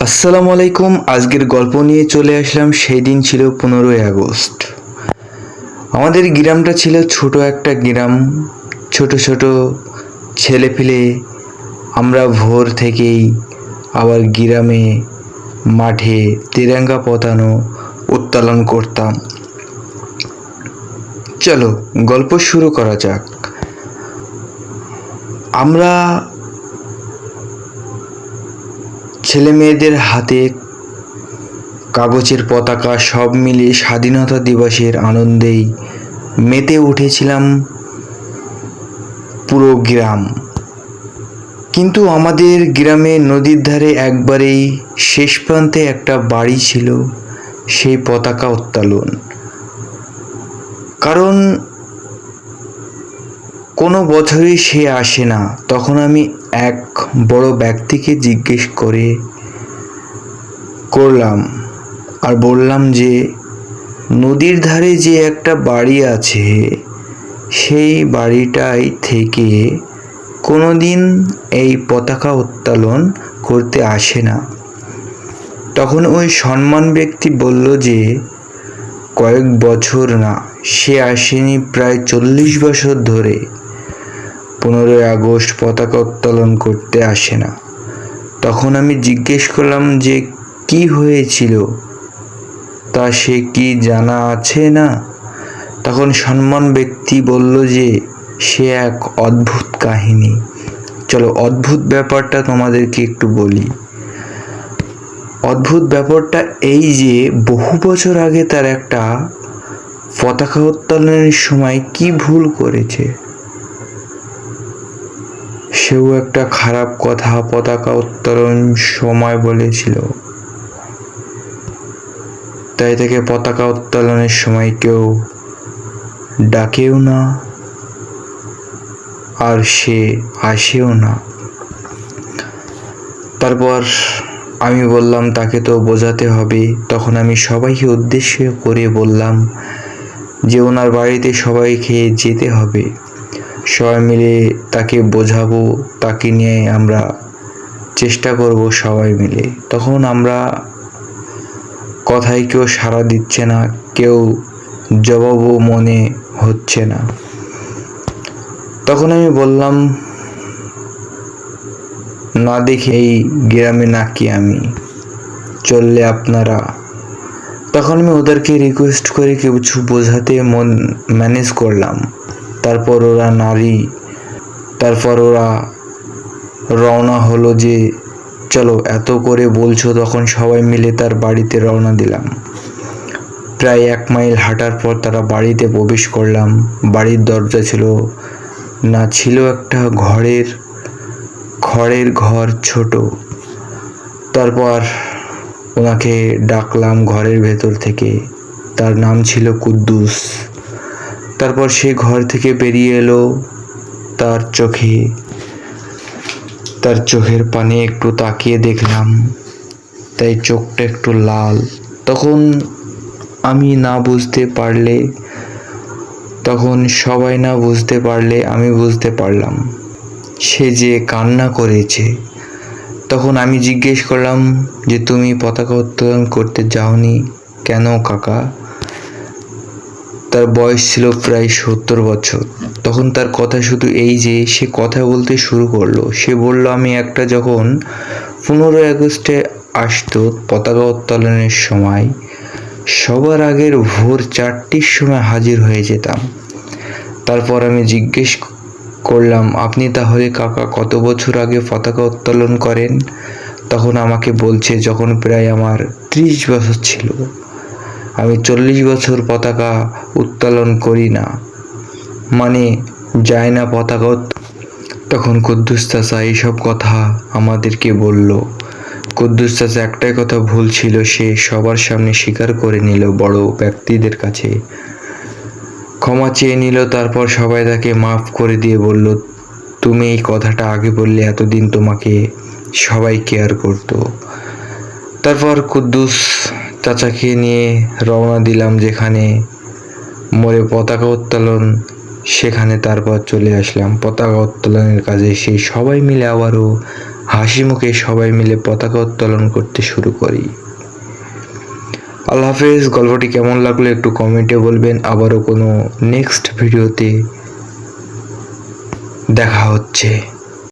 আসসালামু আলাইকুম। আজকের গল্প নিয়ে চলে আসলাম। সেই দিন ছিল 15ই আগস্ট। আমাদের গ্রামটা ছিল ছোট একটা গ্রাম। ছোট ছোট ছেলেপিলে আমরা ভোর থেকেই আবার গ্রামে মাঠে তিরঙ্গা পতানো উত্তোলন করতাম। চলো গল্প শুরু করা যাক। আমরা ছেলে মেয়েদের হাতে কাগজের পতাকা সব মিলিয়ে স্বাধীনতা দিবসের আনন্দেই মেতে উঠেছিলাম পুরো গ্রাম। কিন্তু আমাদের গ্রামে নদীর ধারে একবারেই শেষ প্রান্তে একটা বাড়ি ছিল সেই পতাকা উত্তোলন। কারণ কোনো বছরই সে আসে না। তখন আমি এক বড় ব্যক্তিকে জিজ্ঞেস করলাম আর বললাম যে নদীর ধারে যে একটা বাড়ি আছে সেই বাড়িটাই থেকে কোনো দিন এই পতাকা উত্তোলন করতে আসে না। তখন ওই সম্মান ব্যক্তি বলল যে কয়েক বছর না, সে আসেনি প্রায় 40 বছর ধরে 15ই আগস্ট পতাকা উত্তোলন করতে আসে না। তখন আমি জিজ্ঞেস করলাম যে কি হয়েছিল, তা সে কি জানা আছে না? তখন সম্মান ব্যক্তি বলল যে সে এক অদ্ভুত কাহিনী। চলো অদ্ভুত ব্যাপারটা তোমাদেরকে একটু বলি। অদ্ভুত ব্যাপারটা এই যে বহু বছর আগে তার একটা পতাকা উত্তোলনের সময় কি ভুল করেছে। সেও একটা খারাপ কথা পতাকা উত্তোলন সময় বলেছিল, তাই তাকে পতাকা উত্তোলনের সময় কেউ ডাকেও না আর সে আসেও না। তারপর আমি বললাম তাকে তো বোঝাতে হবে। তখন আমি সবাইকে উদ্দেশ্য করে বললাম যে ওনার বাড়িতে সবাইকে যেতে হবে, সবাই মিলে তাকে বোঝাবো, তাকে নিয়ে আমরা চেষ্টা করব সবাই মিলে। তখন আমরা কথায় কেউ সাড়া দিচ্ছে না, কেউ জবাবও মনে হচ্ছে না। তখন আমি বললাম না দেখে এই গ্রামে নাকি আমি, চললে আপনারা। তখন আমি ওদেরকে রিকোয়েস্ট করে কিছু বোঝাতে ম্যানেজ করলাম। তারপর ওরা রওনা হলো যে চলো এত করে বলছো। তখন সবাই মিলে তার বাড়িতে রওনা দিলাম। প্রায় 1 মাইল হাঁটার পর তারা বাড়িতে প্রবেশ করলাম। বাড়ির দরজা ছিল একটা খড়ের ঘর, ছোট। তারপর ওনাকে ডাকলাম ঘরের ভেতর থেকে। তার নাম ছিল কুদ্দুস। তারপর সে ঘর থেকে বেরিয়ে এলো। তার চোখের পানে একটু তাকিয়ে দেখলাম, তাই চোখটা একটু লাল। তখন সবাই না বুঝতে পারলে আমি বুঝতে পারলাম সে যে কান্না করেছে। তখন আমি জিজ্ঞেস করলাম যে তুমি পতাকা উত্তোলন করতে যাওনি কেন কাকা? তার বয়স ছিল প্রায় 70 বছর। তখন তার কথা শুধু এই যে সে কথা বলতে শুরু করলো। সে বলল আমি একটা যখন 15ই আগস্টে আসতো পতাকা উত্তোলনের সময় সবার আগের ভোর 4টির সময় হাজির হয়ে যেতাম। তারপর আমি জিজ্ঞেস করলাম আপনি তাহলে কাকা কত বছর আগে পতাকা উত্তোলন করেন? তখন আমাকে বলছে যখন প্রায় আমার 30 বছর ছিল। আমি 40 বছর পতাকা উত্তোলন করি না, মানে যায় না পতাকা। তখন কুদ্দুস চাচা এইসব কথা আমাদেরকে বলল। কুদ্দুস চাচা একটাই কথা ভুল ছিল, সে সবার সামনে স্বীকার করে নিল, বড় ব্যক্তিদের কাছে ক্ষমা চেয়ে নিল। তারপর সবাই তাকে মাফ করে দিয়ে বলল তুমি এই কথাটা আগে বললে এতদিন তোমাকে সবাই কেয়ার করতো। তারপর কুদ্দুস চাচাকে নিয়ে রওনা দিলাম যেখানে মোড়ে পতাকা উত্তোলন, সেখানে তারপর চলে আসলাম পতাকা উত্তোলনের কাজে। সেই সবাই মিলে আবারও হাসি মুখে সবাই মিলে পতাকা উত্তোলন করতে শুরু করি। আল্লাহ হাফেজ। গল্পটি কেমন লাগলো একটু কমেন্টে বলবেন। আবারও কোনো নেক্সট ভিডিওতে দেখা হচ্ছে।